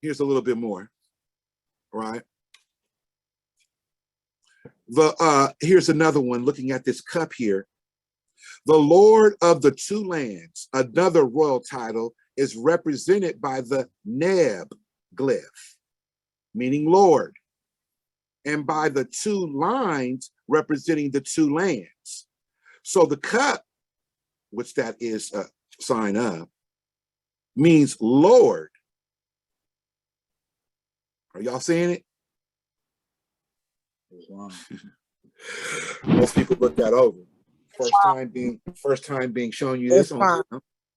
here's a little bit more, right? Here's another one looking at this cup here. The Lord of the Two Lands, another royal title, is represented by the Neb glyph, meaning Lord, and by the two lines representing the two lands. So the cup, which that is a sign of, means Lord. Are y'all seeing it? Most people look that over. First time being shown you this on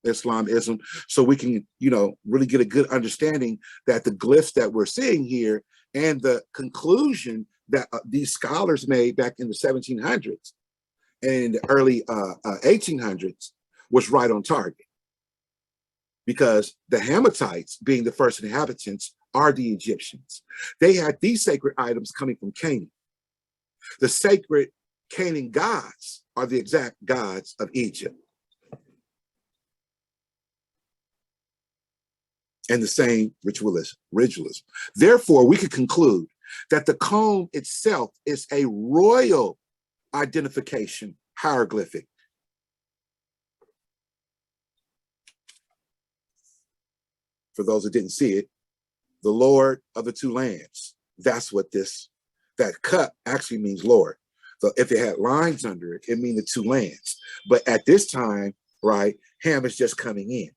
Islamism, so we can, really get a good understanding that the glyphs that we're seeing here and the conclusion that these scholars made back in the 1700s and in the early 1800s was right on target. Because the Hammatites, being the first inhabitants, are the Egyptians. They had these sacred items coming from Canaan. The sacred Canaan gods are the exact gods of Egypt. And the same ritualism. Therefore, we could conclude that the comb itself is a royal identification hieroglyphic. For those who didn't see it, the Lord of the Two Lands. That's what that cup actually means Lord. So if it had lines under it, it means the two lands. But at this time, right, Ham is just coming in.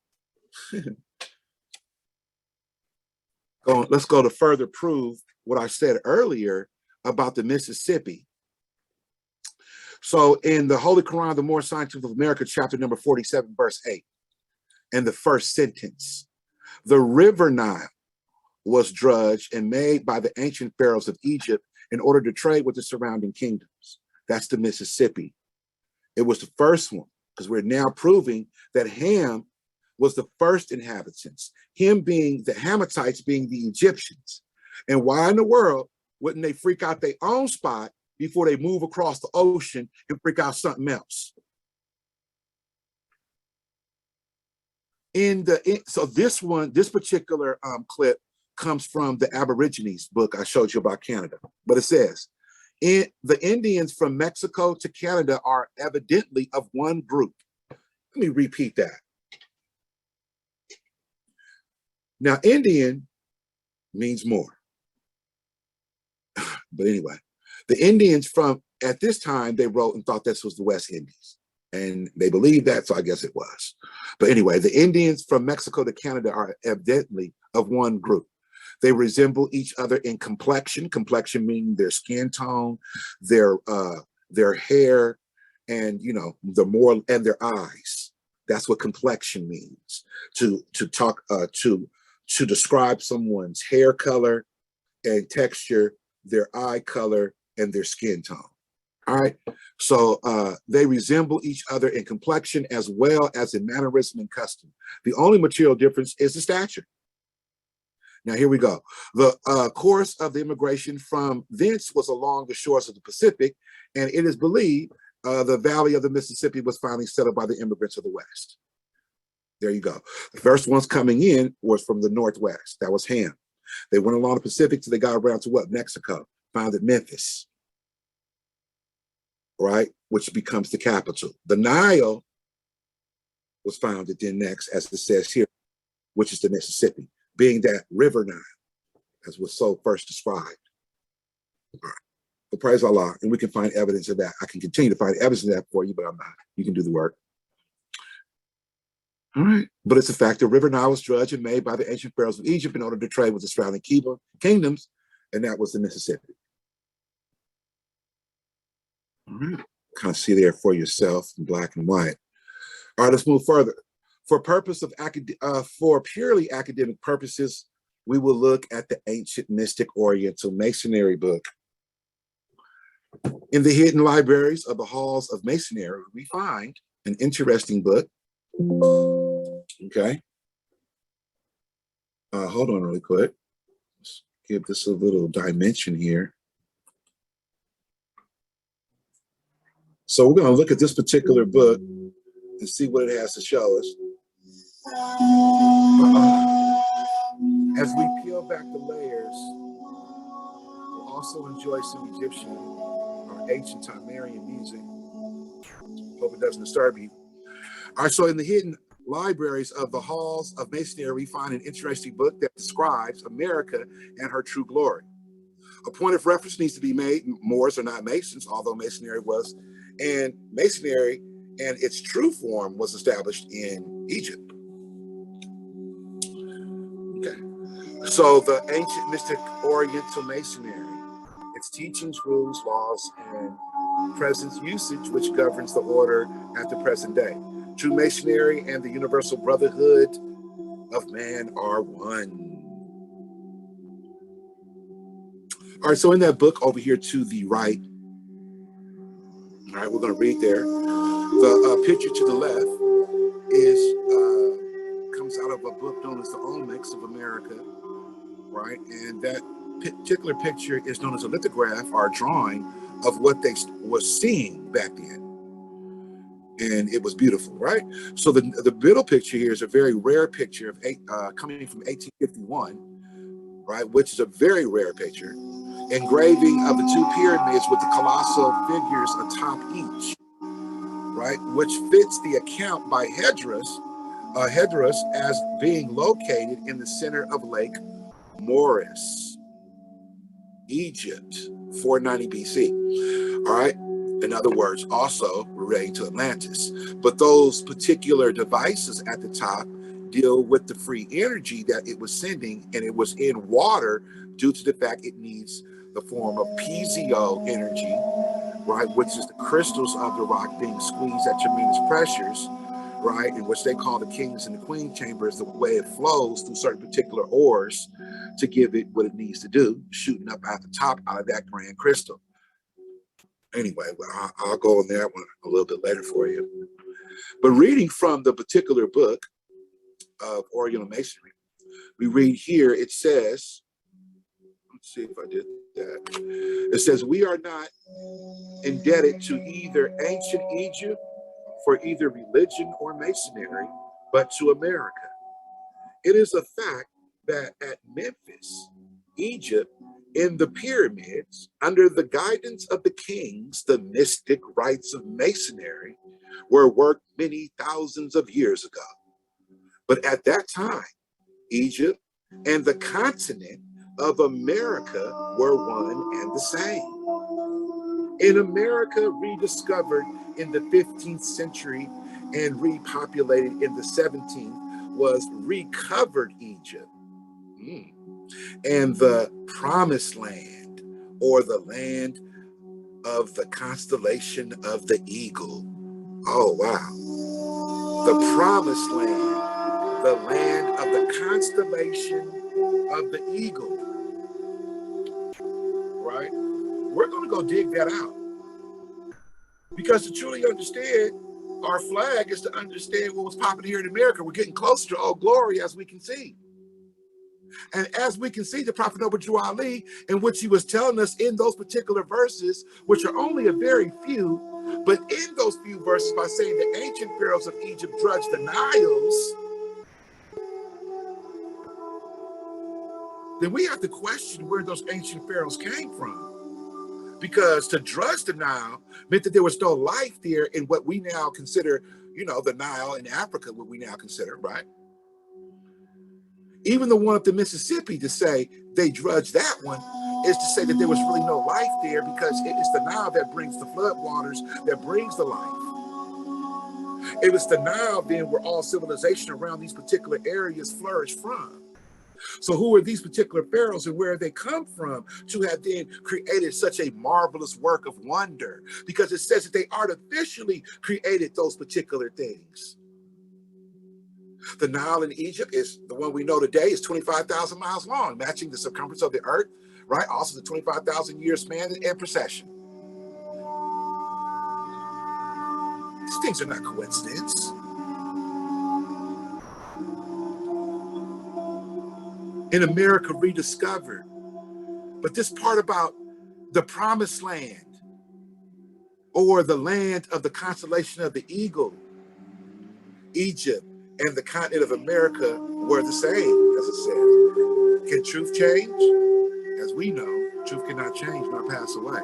Let's go to further prove what I said earlier about the Mississippi. So in the Holy Quran, the More Scientific of America, chapter number 47, verse 8, and the first sentence, the river Nile was dredged and made by the ancient pharaohs of Egypt in order to trade with the surrounding kingdoms. That's the Mississippi. It was the first one, because we're now proving that Ham was the first inhabitants, him being the Hammatites being the Egyptians. And why in the world wouldn't they freak out their own spot before they move across the ocean and freak out something else? So this particular clip comes from the Aborigines book I showed you about Canada. But it says, the Indians from Mexico to Canada are evidently of one group. Let me repeat that. Now, Indian means more. But anyway, the Indians at this time, they wrote and thought this was the West Indies. And they believed that, so I guess it was. But anyway, the Indians from Mexico to Canada are evidently of one group. They resemble each other in complexion meaning their skin tone, their hair, and and their eyes. That's what complexion means. To describe someone's hair color and texture, their eye color, and their skin tone. All right, so they resemble each other in complexion as well as in mannerism and custom. The only material difference is the stature. Now, here we go. The course of the immigration from thence was along the shores of the Pacific, and it is believed the valley of the Mississippi was finally settled by the immigrants of the West. There you go. The first ones coming in was from the Northwest. That was Ham. They went along the Pacific till they got around to what? Mexico. Founded Memphis, right? Which becomes the capital. The Nile was founded then next, as it says here, which is the Mississippi, being that river Nile, as was so first described. All right. But praise Allah, and we can find evidence of that. I can continue to find evidence of that for you, but I'm not. You can do the work. All right, but it's a fact. The river Nile was dredged and made by the ancient pharaohs of Egypt in order to trade with the surrounding kingdoms, and that was the Mississippi. All right, kind of see there for yourself in black and white. All right, let's move further. For purely academic purposes, we will look at the Ancient Mystic Oriental Masonry book. In the hidden libraries of the halls of Masonry, we find an interesting book. Okay. Hold on really quick. Let's give this a little dimension here. So we're going to look at this particular book and see what it has to show us. As we peel back the layers, we'll also enjoy some Egyptian or ancient Sumerian music. Hope it doesn't disturb you. All right, so in the hidden libraries of the halls of Masonry, we find an interesting book that describes America and her true glory. A point of reference needs to be made. Moors are not Masons, although Masonry was. And Masonry and its true form was established in Egypt. Okay. So the ancient mystic Oriental Masonry, its teachings, rules, laws, and present usage, which governs the order at the present day. True Masonry and the universal brotherhood of man are one. All right, so in that book over here to the right, all right, we're going to read there. The picture to the left comes out of a book known as the Olmecs of America, right? And that particular picture is known as a lithograph or a drawing of what they was seeing back then. And it was beautiful, right? So the middle picture here is a very rare picture of coming from 1851, right? Which is a very rare picture. Engraving of the two pyramids with the colossal figures atop each, right? Which fits the account by Hedras as being located in the center of Lake Moeris, Egypt, 490 BC. All right. In other words, also relating to Atlantis. But those particular devices at the top deal with the free energy that it was sending, and it was in water due to the fact it needs the form of piezo energy, right, which is the crystals of the rock being squeezed at tremendous pressures, right, in which they call the kings and the queen chambers, the way it flows through certain particular ores to give it what it needs to do, shooting up at the top out of that grand crystal. Anyway, well, I'll go on that one a little bit later for you. But reading from the particular book of Oriental Masonry, we read here, it says, let's see if I did that. It says, we are not indebted to either ancient Egypt for either religion or masonry, but to America. It is a fact that at Memphis, Egypt, in the pyramids, under the guidance of the kings, the mystic rites of masonry were worked many thousands of years ago. But at that time, Egypt and the continent of America were one and the same. In America, rediscovered in the 15th century and repopulated in the 17th, was recovered Egypt. And the promised land, or the land of the constellation of the eagle. Oh, wow. The promised land, the land of the constellation of the eagle. Right? We're going to go dig that out. Because to truly understand our flag is to understand what was popping here in America. We're getting closer to Old Glory, as we can see. And as we can see, the Prophet Noble Drew Ali, in which he was telling us in those particular verses, which are only a very few, but in those few verses, by saying the ancient pharaohs of Egypt drudged the Niles, then we have to question where those ancient pharaohs came from. Because to drudge the Nile meant that there was no life there in what we now consider, you know, the Nile in Africa, what we now consider, right? Even the one up the Mississippi, to say they drudged that one is to say that there was really no life there, because it is the Nile that brings the flood waters, that brings the life. It was the Nile then where all civilization around these particular areas flourished from. So who are these particular pharaohs and where they come from to have then created such a marvelous work of wonder? Because it says that they artificially created those particular things. The Nile in Egypt is the one we know today is 25,000 miles long, matching the circumference of the earth, right? Also the 25,000 year span and precession. These things are not coincidence. In America rediscovered. But this part about the promised land, or the land of the constellation of the eagle, Egypt and the continent of America were the same, as it said. Can truth change? As we know, truth cannot change nor pass away.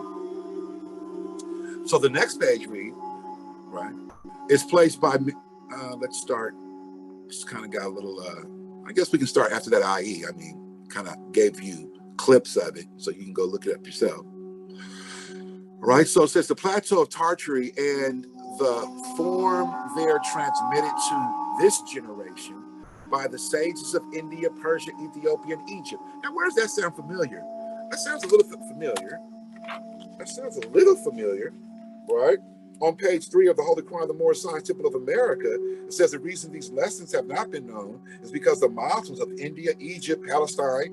So the next page read, right, is placed by, let's start, just kind of got a little, I guess we can start after that IE. I mean, kind of gave you clips of it, so you can go look it up yourself. Right, so it says the plateau of Tartary and the form there transmitted to this generation by the sages of India, Persia, Ethiopia, and Egypt. Now, where does that sound familiar? That sounds a little familiar. That sounds a little familiar, right? On page 3 of the Holy Quran, the Moorish Science Temple of America, it says the reason these lessons have not been known is because the Muslims of India, Egypt, Palestine,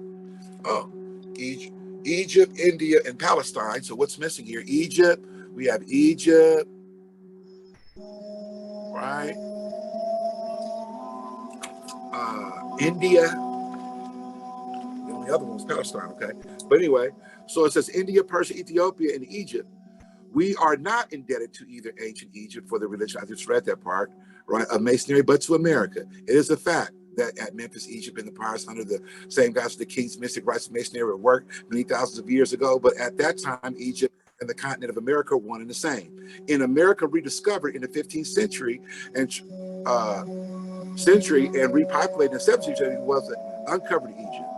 Egypt, India, and Palestine. So what's missing here? Egypt, we have Egypt, right? India, the only other one was Palestine, okay? But anyway, so it says India, Persia, Ethiopia, and Egypt. We are not indebted to either ancient Egypt for the religion, I just read that part, right, of masonry, but to America. It is a fact that at Memphis, Egypt, and the Pirates, under the same guys as the King's mystic rites of masonry were worked many thousands of years ago. But at that time, Egypt and the continent of America were one and the same. In America, rediscovered in the 15th century and repopulated in the 17th century, was uncovered Egypt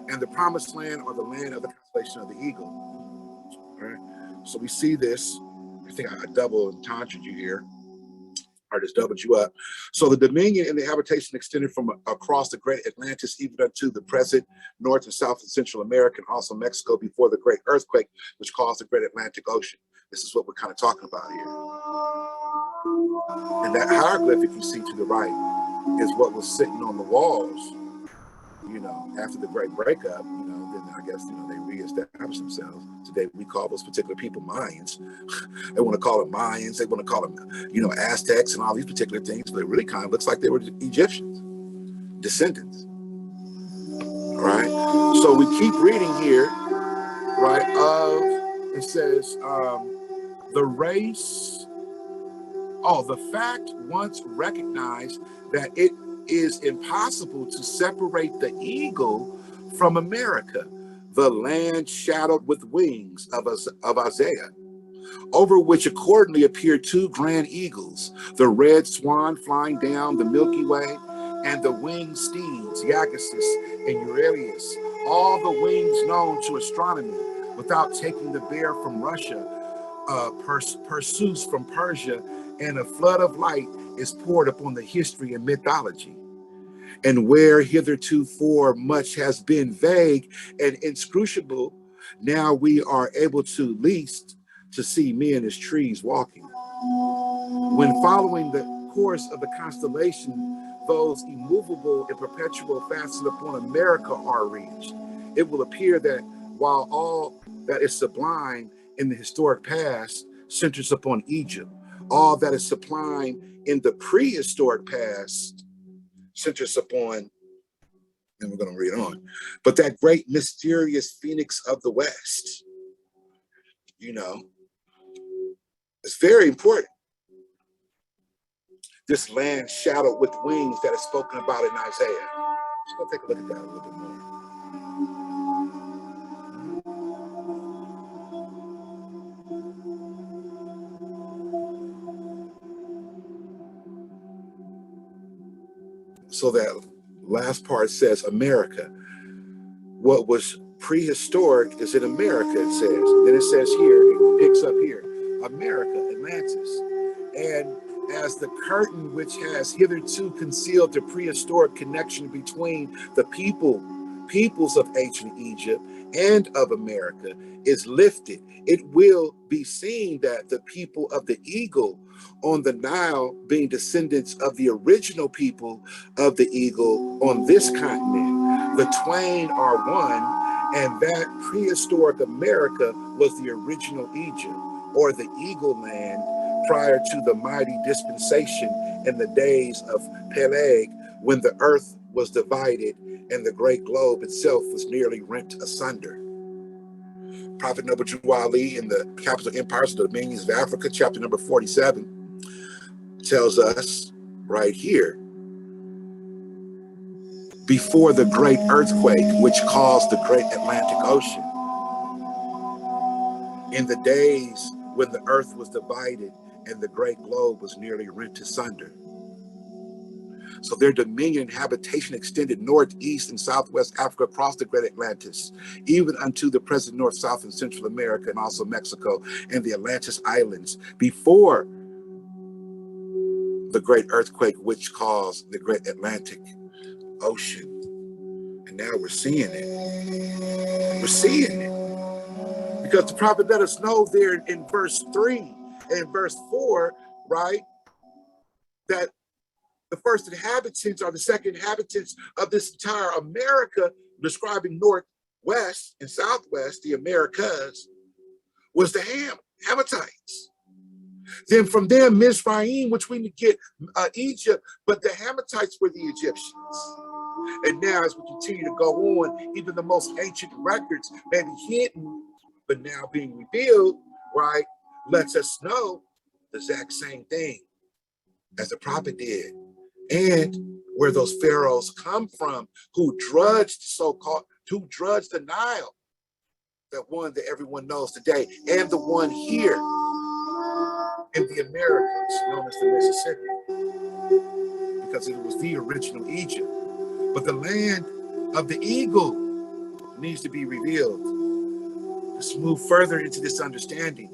and the promised land, or the land of the constellation of the eagle. All right. So we see this. I think I double entendred you here. I just doubled you up. So the dominion and the habitation extended from across the great Atlantis even unto the present North and South and Central America, and also Mexico before the great earthquake which caused the great Atlantic Ocean. This is what we're kind of talking about here. And that hieroglyphic you see to the right is what was sitting on the walls, you know, after the great breakup, you know, then I guess, you know, they reestablished themselves. Today we call those particular people Mayans. They want to call them Mayans, they want to call them, you know, Aztecs and all these particular things, but it really kind of looks like they were Egyptians, descendants. All right. So we keep reading here, right, it says, the race, the fact once recognized that it is impossible to separate the eagle from America, the land shadowed with wings of Isaiah, over which accordingly appeared 2 grand eagles, the red swan flying down the Milky Way, and the winged steeds, Agasus and Euryalus, all the wings known to astronomy, without taking the bear from Russia, Perseus from Persia, and a flood of light is poured upon the history and mythology. And where hitherto for much has been vague and inscrutable, now we are able to least to see men as trees walking. When following the course of the constellation, those immovable and perpetual fastened upon America are reached. It will appear that while all that is sublime in the historic past centers upon Egypt, all that is sublime in the prehistoric past centers upon, and we're going to read on, but that great mysterious phoenix of the West, you know, it's very important. This land shadowed with wings that is spoken about in Isaiah. Let's go take a look at that a little bit more. So that last part says America. What was prehistoric is in America, it says. Then it says here, it picks up here, America, Atlantis. And as the curtain which has hitherto concealed the prehistoric connection between the peoples of ancient Egypt and of America is lifted, it will be seen that the people of the eagle on the Nile, being descendants of the original people of the eagle on this continent, the twain are one, and that prehistoric America was the original Egypt, or the eagle land, prior to the mighty dispensation in the days of Peleg, when the earth was divided and the great globe itself was nearly rent asunder. Prophet Noble Ali in the Capital Empires of the Dominions of Africa, chapter number 47, tells us right here, before the great earthquake, which caused the great Atlantic Ocean. In the days when the earth was divided and the great globe was nearly rent asunder. So their dominion and habitation extended north, east, and southwest Africa across the great Atlantis, even unto the present North, South, and Central America, and also Mexico and the Atlantis Islands, before the great earthquake which caused the great Atlantic Ocean. And now we're seeing it. We're seeing it. Because the prophet let us know there in verse 3 and verse 4, right, that the first inhabitants or the second inhabitants of this entire America, describing northwest and southwest, the Americas, was the Hamites. Then from them, Mizraim, which we get Egypt, but the Hamites were the Egyptians. And now as we continue to go on, even the most ancient records may be hidden, but now being revealed, right, lets us know the exact same thing as the prophet did. And where those pharaohs come from, who drudged who drudged the Nile, that one that everyone knows today, and the one here in the Americas, known as the Mississippi, because it was the original Egypt. But the land of the eagle needs to be revealed. Let's move further into this understanding.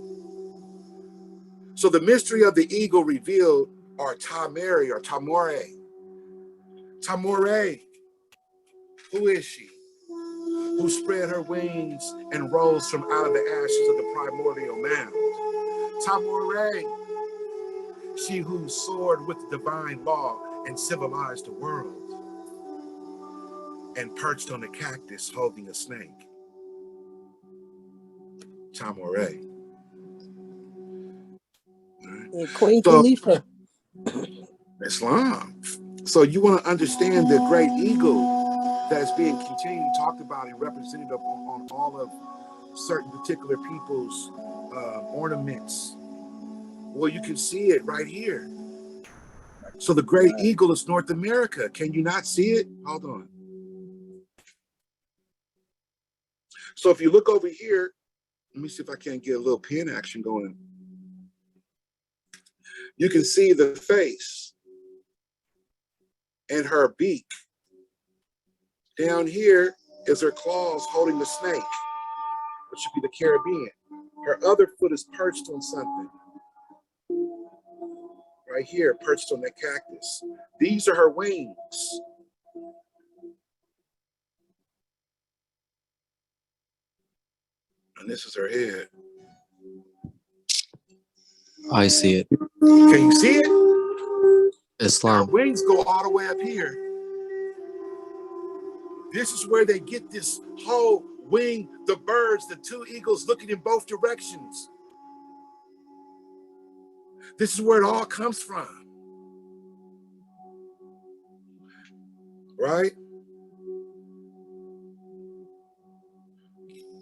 So the mystery of the eagle revealed are Tamari or Tamore. Tamore, who is she? Who spread her wings and rose from out of the ashes of the primordial mound. Tamore, she who soared with the divine law and civilized the world, and perched on a cactus holding a snake. Tamore. And Queen Khalifa. Islam. So you want to understand the great eagle that's being continued talked about and represented on all of certain particular people's ornaments. Well, you can see it right here. So the great eagle is North America. Can you not see it? Hold on. So if you look over here, let me see if I can get a little pen action going. You can see the face and her beak. Down here is her claws holding the snake, which should be the Caribbean. Her other foot is perched on something. Right here, perched on that cactus. These are her wings. And this is her head. I see it. Can you see it? Islam. Her wings go all the way up here. This is where they get this whole wing, the birds, the two eagles looking in both directions. This is where it all comes from. Right?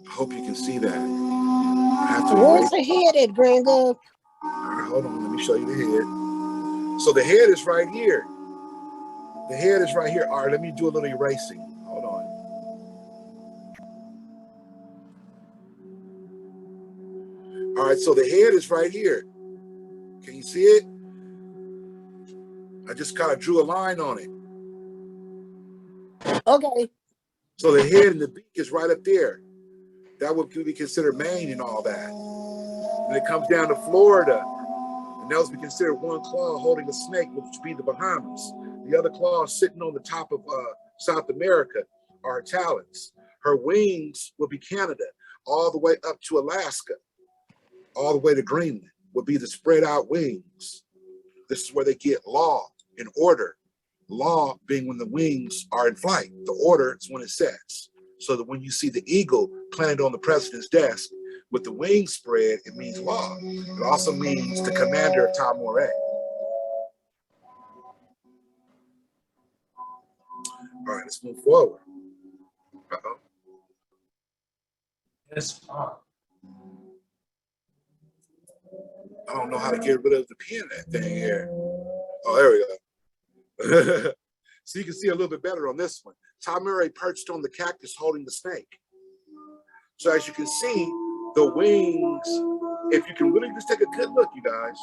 I hope you can see that. Where's the head at, Granddad? All right, hold on. Let me show you the head. So the head is right here. The head is right here. All right, let me do a little erasing. Hold on. All right, so the head is right here. Can you see it? I just kind of drew a line on it. Okay. So the head and the beak is right up there. That would be considered Maine and all that. When it comes down to Florida, and those would be considered one claw holding a snake, which would be the Bahamas. The other claw sitting on the top of South America are her talons. Her wings will be Canada, all the way up to Alaska, all the way to Greenland, would be the spread out wings. This is where they get law and order. Law being when the wings are in flight. The order is when it sets. So that when you see the eagle planted on the president's desk with the wings spread, it means law. It also means the commander of Tamore. All right, let's move forward. Uh-oh. Yes. I don't know how to get rid of the pen that thing here. Oh, there we go. So you can see a little bit better on this one. Tamure perched on the cactus holding the snake. So as you can see, the wings, if you can really just take a good look, you guys,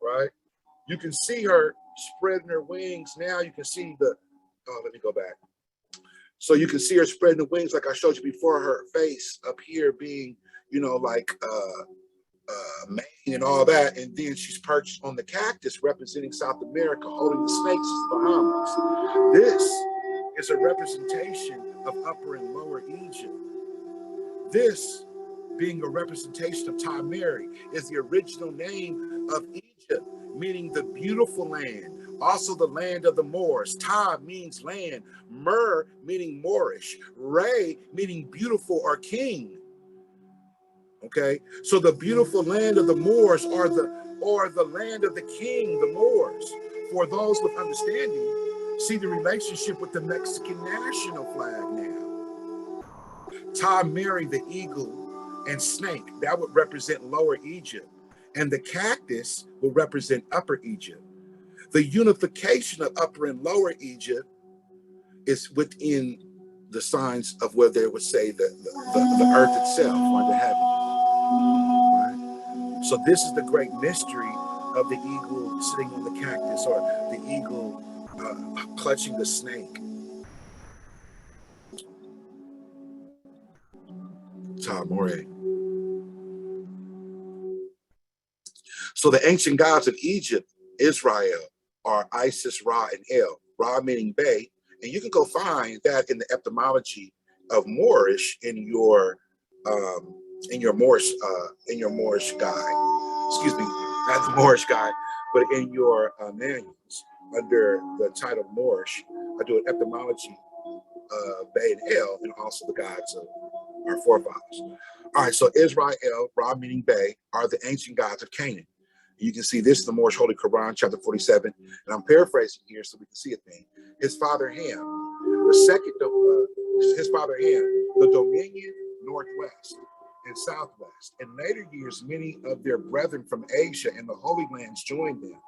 right? You can see her spreading her wings. Now you can see the, oh, let me go back. So you can see her spreading the wings like I showed you before, her face up here being, you know, like mane and all that. And then she's perched on the cactus representing South America, holding the snakes, Bahamas. This is a representation of Upper and Lower Egypt. This, being a representation of Tamari, is the original name of Egypt, meaning the beautiful land, also the land of the Moors. Ta means land, Mer meaning Moorish, Re meaning beautiful or king. Okay, so the beautiful land of the Moors or the land of the king, the Moors. For those with understanding, see the relationship with the Mexican national flag now. Tamari, the eagle and snake, that would represent Lower Egypt, and the cactus will represent Upper Egypt. The unification of Upper and Lower Egypt is within the signs of where they would say the earth itself or the heaven. Right? So this is the great mystery of the eagle sitting on the cactus, or the eagle clutching the snake. Tamore. So the ancient gods of Egypt, Israel, are Isis, Ra, and El. Ra meaning bay, and you can go find that in the etymology of Moorish in your Moorish guide. Excuse me, not the Moorish guide, but in your manuals under the title Moorish. I do an etymology of Bay and El, and also the gods of our forefathers. All right, so Israel, Ra meaning Bay, are the ancient gods of Canaan. You can see this in the Moorish Holy Quran, chapter 47, and I'm paraphrasing here so we can see a thing. His father Ham, his father Ham, the dominion northwest and southwest. In later years, many of their brethren from Asia and the Holy Lands joined them.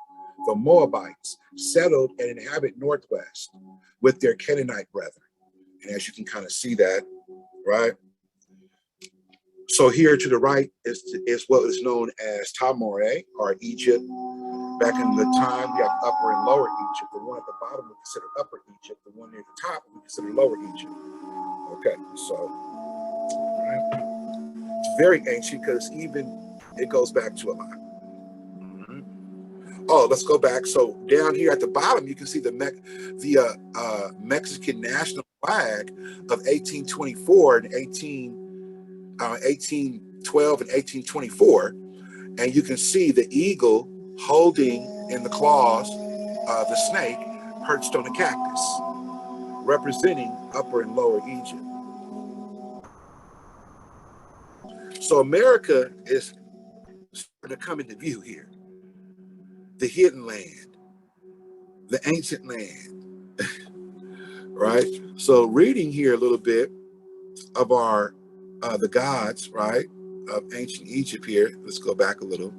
The Moabites settled and inhabit northwest with their Canaanite brethren. And as you can kind of see that, right? So here to the right is what is known as Tamore, or Egypt. Back in the time, we have Upper and Lower Egypt. The one at the bottom we consider Upper Egypt. The one near the top we consider Lower Egypt. Okay, so right. It's very ancient because it goes back to a lot. Oh, let's go back. So down here at the bottom, you can see the Mexican national flag of 1824 and 1812 and 1824, and you can see the eagle holding in the claws the snake perched on the cactus, representing Upper and Lower Egypt. So America is starting to come into view here. The hidden land, the ancient land, right? So reading here a little bit of our the gods, right, of ancient Egypt here. Let's go back a little,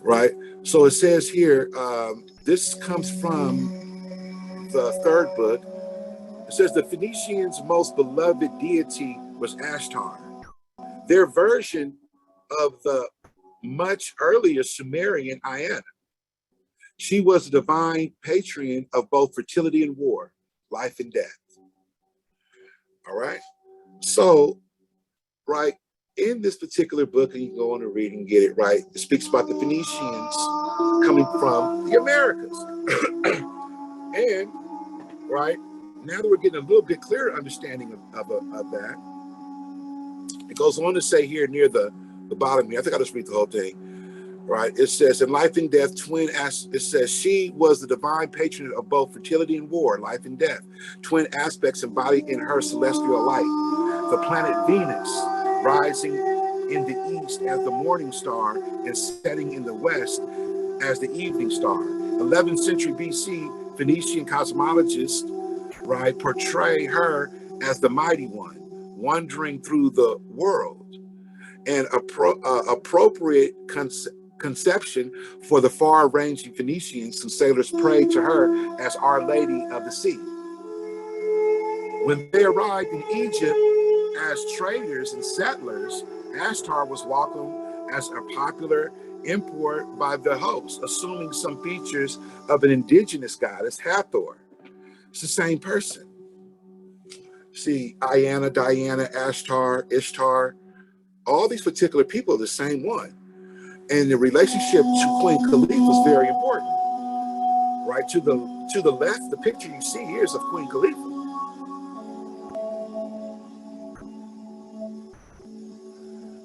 right? So it says here, this comes from the third book. It says the Phoenicians' most beloved deity was Ashtar. Their version of the much earlier Sumerian Iana. She was the divine patron of both fertility and war, life and death. All right. So, right, in this particular book, and you can go on and read and get it right, it speaks about the Phoenicians coming from the Americas. And, right, now that we're getting a little bit clearer understanding of that, it goes on to say here near the bottom here, I think I'll just read the whole thing. Right, it says in life and death, it says she was the divine patron of both fertility and war, life and death, twin aspects embodied in her celestial light. The planet Venus, rising in the east as the morning star and setting in the west as the evening star. 11th century BC, Phoenician cosmologists, right, portray her as the mighty one, wandering through the world, and appropriate conception for the far-ranging Phoenicians whose sailors prayed to her as Our Lady of the Sea. When they arrived in Egypt as traders and settlers, Ashtar was welcomed as a popular import by the host, assuming some features of an indigenous goddess, Hathor. It's the same person. See, Iana, Diana, Ashtar, Ishtar, all these particular people are the same one. And the relationship to Queen Khalifa is very important. Right to the left, the picture you see here is of Queen Khalifa.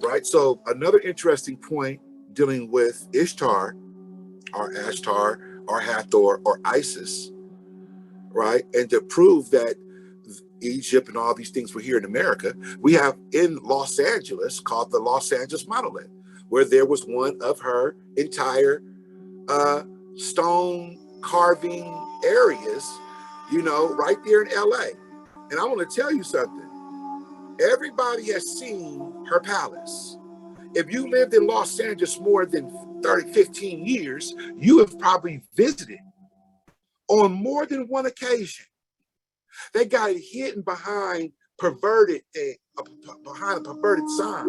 Right. So another interesting point dealing with Ishtar or Ashtar or Hathor or Isis, right? And to prove that Egypt and all these things were here in America, we have in Los Angeles called the Los Angeles monolith, where there was one of her entire stone carving areas, you know, right there in LA. And I want to tell you something. Everybody has seen her palace. If you lived in Los Angeles more than 30, 15 years, you have probably visited on more than one occasion. They got it hidden behind behind a perverted sign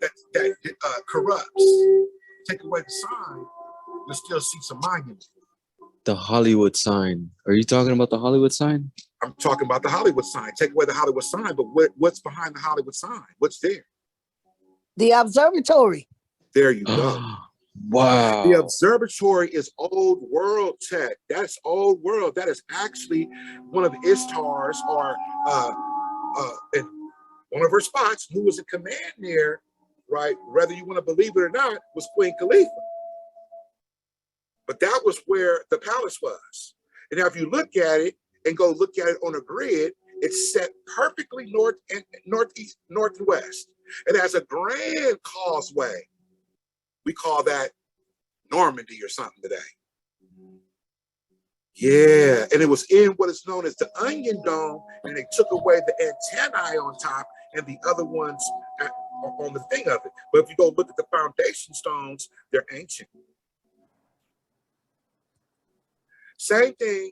that corrupts. Take away the sign, you'll still see some monuments. The Hollywood sign. Are you talking about the Hollywood sign? I'm talking about the Hollywood sign. Take away the Hollywood sign, but what's behind the Hollywood sign? What's there? The observatory. There you go. Wow. The observatory is old world tech. That's old world. That is actually one of Ishtar's or in one of her spots who was in command there, right? Whether you want to believe it or not, was Queen Khalifa. But that was where the palace was. And now if you look at it and go look at it on a grid, it's set perfectly north and northeast, north and west. It has a grand causeway. We call that Normandy or something today. Yeah, and it was in what is known as the Onion Dome, and they took away the antennae on top and the other ones on the thing of it. But if you go look at the foundation stones, they're ancient. Same thing,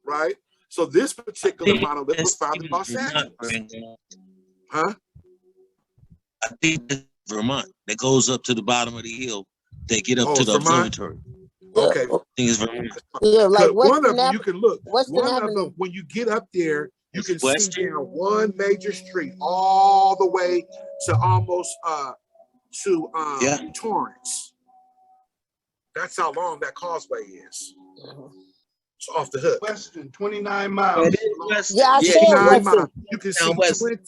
right? So this particular monolith was found in Los Angeles. Huh? I think that's Vermont. That goes up to the bottom of the hill. They get up to the observatory. Okay. I think it's Vermont. Yeah, like one of them you can look. Western One Avenue. of them, when you get up there, you can see Western? down one major street all the way to almost Torrance. That's how long that causeway is. It's off the hook. Western, 29 miles. Yeah, I said 29 Western. miles. You can see Down Western.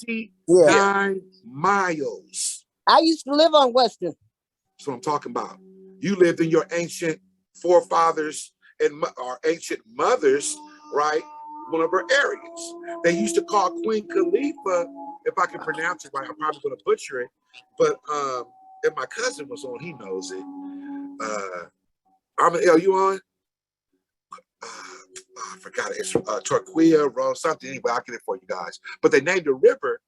29 miles. I used to live on Western. That's what I'm talking about. You lived in your ancient forefathers and our ancient mothers, right? One of her areas. They used to call Queen Khalifa, if I can pronounce it right, I'm probably going to butcher it, but if my cousin was on, he knows it. Are you on? I forgot it. It's Torquia, Rose, something. Anyway, I'll get it for you guys. But they named a river,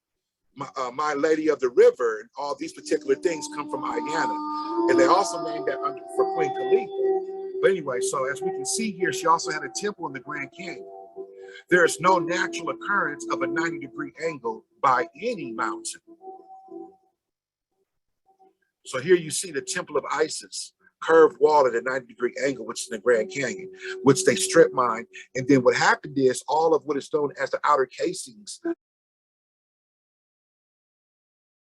my Lady of the River, and all these particular things come from Iana. And they also named that for Queen Khalifa. But anyway, so as we can see here, she also had a temple in the Grand Canyon. There is no natural occurrence of a 90-degree angle by any mountain. So here you see the Temple of Isis, curved wall at a 90-degree angle, which is in the Grand Canyon, which they strip mined. And then what happened is all of what is known as the outer casings